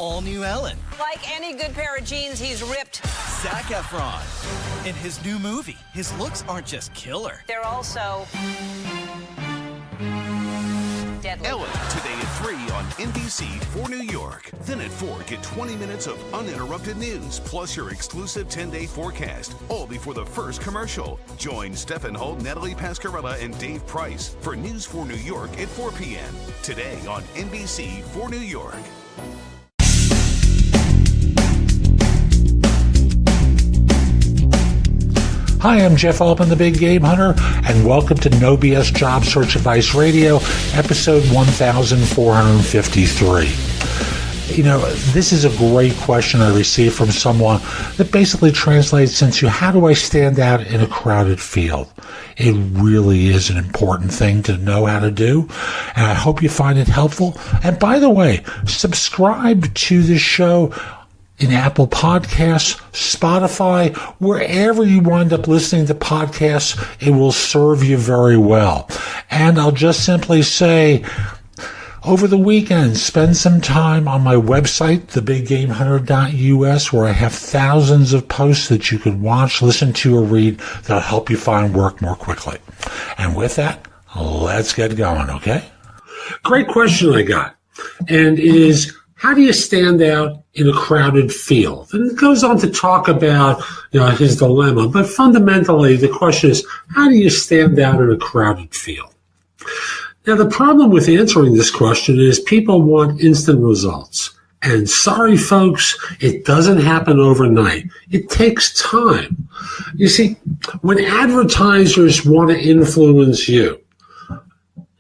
all-new Ellen. Like any good pair of jeans, he's ripped. Zac Efron. In his new movie, his looks aren't just killer. They're also deadly. Ellen, today at 3 on NBC for New York. Then at 4, get 20 minutes of uninterrupted news, plus your exclusive 10-day forecast, all before the first commercial. Join Stephen Holt, Natalie Pascarella, and Dave Price for News for New York at 4 p.m. Today on NBC for New York. Hi, I'm Jeff Altman, the Big Game Hunter, and welcome to No BS Job Search Advice Radio, episode 1453. You know, this is a great question I received from someone that basically translates into, how do I stand out in a crowded field? It really is an important thing to know how to do, and I hope you find it helpful. And by the way, subscribe to this show in Apple Podcasts, Spotify, wherever you wind up listening to podcasts, it will serve you very well. And I'll just simply say, over the weekend, spend some time on my website, thebiggamehunter.us, where I have thousands of posts that you can watch, listen to, or read that'll help you find work more quickly. And with that, let's get going, okay? Great question I got. And it is, how do you stand out in a crowded field? And it goes on to talk about, his dilemma. But fundamentally, the question is, how do you stand out in a crowded field? Now, the problem with answering this question is people want instant results. And sorry, folks, it doesn't happen overnight. It takes time. You see, when advertisers want to influence you,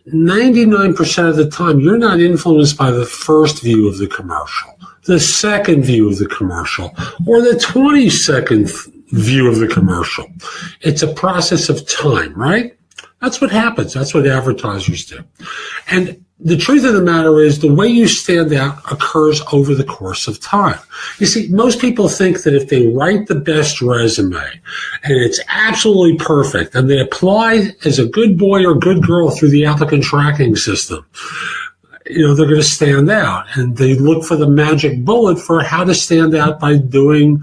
99% of the time, you're not influenced by the first view of the commercial, the second view of the commercial, or the 22nd view of the commercial. It's a process of time, right? That's what happens. That's what advertisers do. And the truth of the matter is, the way you stand out occurs over the course of time. You see, most people think that if they write the best resume and it's absolutely perfect and they apply as a good boy or good girl through the applicant tracking system, they're going to stand out. And they look for the magic bullet for how to stand out by diving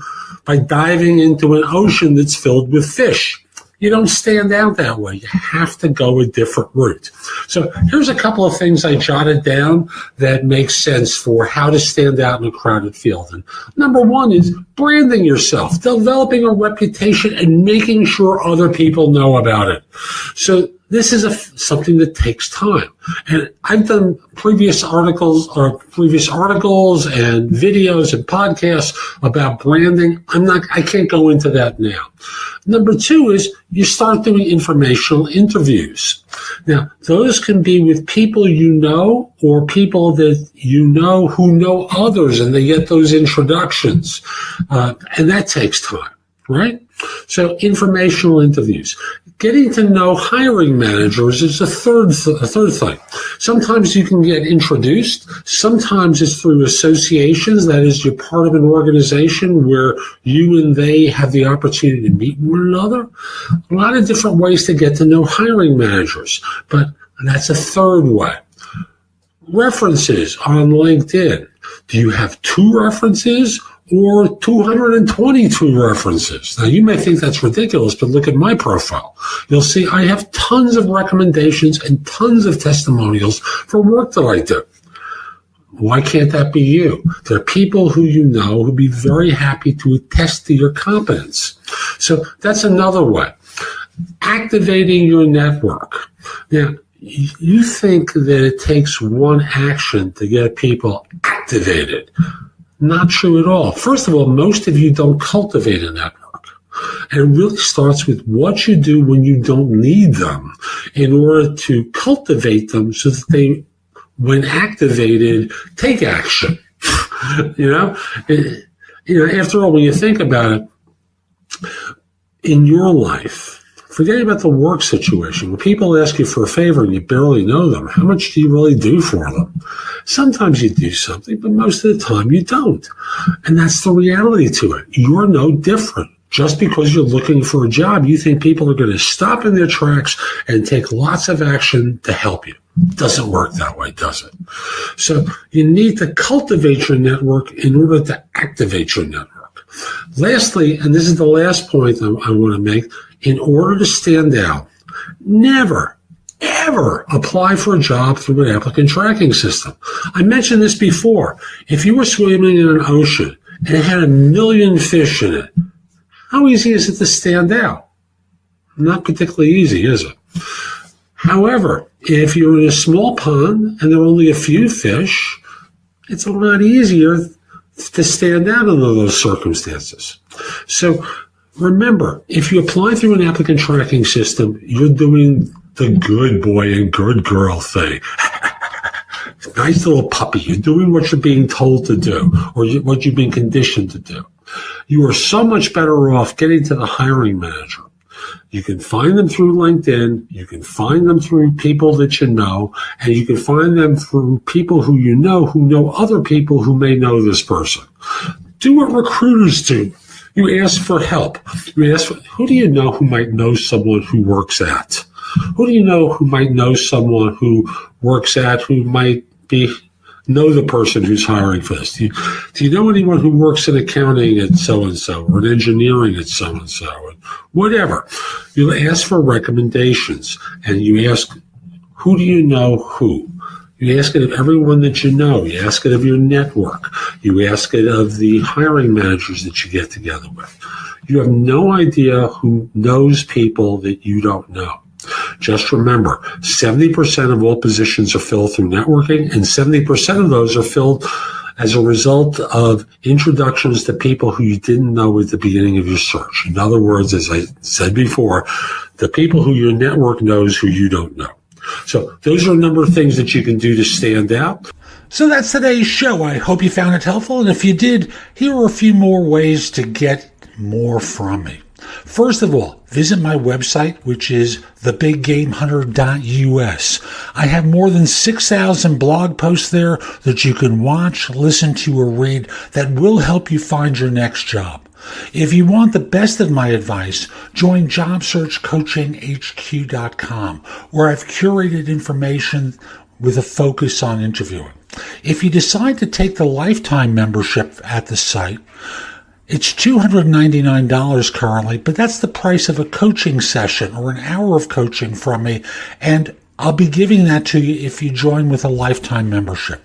into an ocean that's filled with fish. You don't stand out that way. You have to go a different route. So here's a couple of things I jotted down that make sense for how to stand out in a crowded field. And number one is branding yourself, developing a reputation, and making sure other people know about it. So this is something that takes time. And I've done previous articles and videos and podcasts about branding. I can't go into that now. Number two is you start doing informational interviews. Now, those can be with people you know or people that you know who know others, and they get those introductions. And that takes time, right? So informational interviews. Getting to know hiring managers is a third thing. Sometimes you can get introduced. Sometimes it's through associations. That is, you're part of an organization where you and they have the opportunity to meet one another. A lot of different ways to get to know hiring managers, but that's a third way. References on LinkedIn. Do you have 2 references or 222 references? Now, you may think that's ridiculous, but look at my profile. You'll see I have tons of recommendations and tons of testimonials for work that I do. Why can't that be you? There are people who you know who'd be very happy to attest to your competence. So that's another way. Activating your network. Now, you think that it takes one action to get people activated. Not true at all. First of all, most of you don't cultivate a network. And it really starts with what you do when you don't need them in order to cultivate them so that they, when activated, take action. After all, when you think about it, in your life, forget about the work situation. When people ask you for a favor and you barely know them, how much do you really do for them? Sometimes you do something, but most of the time you don't. And that's the reality to it. You're no different. Just because you're looking for a job, you think people are going to stop in their tracks and take lots of action to help you. Doesn't work that way, does it? So you need to cultivate your network in order to activate your network. Lastly, and this is the last point I want to make, in order to stand out, never, ever apply for a job through an applicant tracking system. I mentioned this before. If you were swimming in an ocean and it had 1 million fish in it, how easy is it to stand out? Not particularly easy, is it? However, if you're in a small pond and there are only a few fish, it's a lot easier to stand out under those circumstances. So remember, if you apply through an applicant tracking system, you're doing the good boy and good girl thing. Nice little puppy. You're doing what you're being told to do or what you've been conditioned to do. You are so much better off getting to the hiring manager. You can find them through LinkedIn, you can find them through people that you know, and you can find them through people who know other people who may know this person. Do what recruiters do. You ask for help. You ask for, who do you know who might know someone who works at? Who do you know who might know someone who works at, who might know the person who's hiring for this? Do you know anyone who works in accounting at so-and-so or in engineering at so-and-so? Whatever. You ask for recommendations and you ask, who do you know who? You ask it of everyone that you know. You ask it of your network. You ask it of the hiring managers that you get together with. You have no idea who knows people that you don't know. Just remember, 70% of all positions are filled through networking, and 70% of those are filled as a result of introductions to people who you didn't know at the beginning of your search. In other words, as I said before, the people who your network knows who you don't know. So those are a number of things that you can do to stand out. So that's today's show. I hope you found it helpful. And if you did, here are a few more ways to get more from me. First of all, visit my website, which is thebiggamehunter.us. I have more than 6,000 blog posts there that you can watch, listen to, or read that will help you find your next job. If you want the best of my advice, join JobSearchCoachingHQ.com, where I've curated information with a focus on interviewing. If you decide to take the lifetime membership at the site, it's $299 currently, but that's the price of a coaching session or an hour of coaching from me, and I'll be giving that to you if you join with a lifetime membership.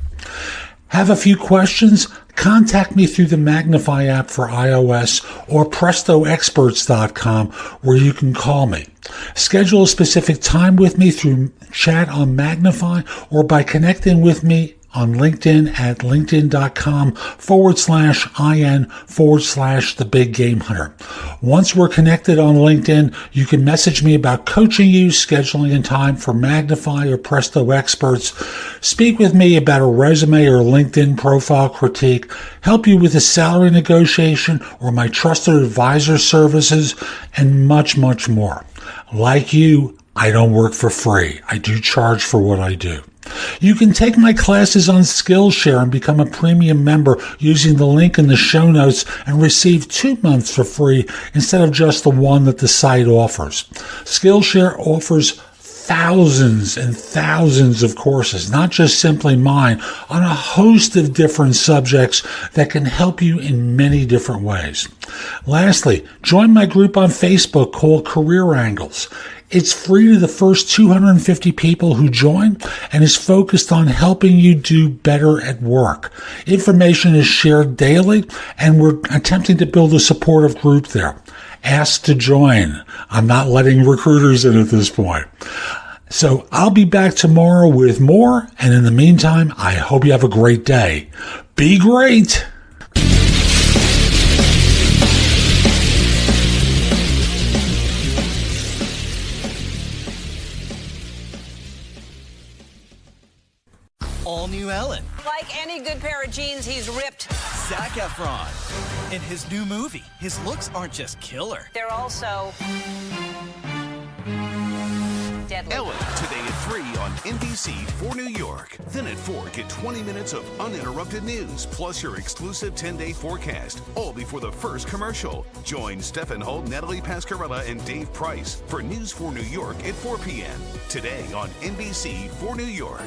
Have a few questions? Contact me through the Magnify app for iOS or PrestoExperts.com, where you can call me. Schedule a specific time with me through chat on Magnify or by connecting with me on LinkedIn at linkedin.com/IN/The Big Game Hunter. Once we're connected on LinkedIn, you can message me about coaching you, scheduling in time for Magnify or Presto Experts, speak with me about a resume or LinkedIn profile critique, help you with a salary negotiation or my trusted advisor services, and much, much more. Like you, I don't work for free. I do charge for what I do. You can take my classes on Skillshare and become a premium member using the link in the show notes and receive 2 months for free instead of just the one that the site offers. Skillshare offers thousands and thousands of courses, not just simply mine, on a host of different subjects that can help you in many different ways. Lastly, join my group on Facebook called Career Angles. It's free to the first 250 people who join and is focused on helping you do better at work. Information is shared daily, and we're attempting to build a supportive group there. Ask to join. I'm not letting recruiters in at this point. So I'll be back tomorrow with more, and in the meantime, I hope you have a great day. Be great! All new Ellen. Like any good pair of jeans, he's ripped. Zac Efron. In his new movie, his looks aren't just killer. They're also deadly. Ellen, today at 3 on NBC 4 New York. Then at 4, get 20 minutes of uninterrupted news, plus your exclusive 10-day forecast, all before the first commercial. Join Stephen Holt, Natalie Pascarella, and Dave Price for News 4 New York at 4 p.m. Today on NBC 4 New York.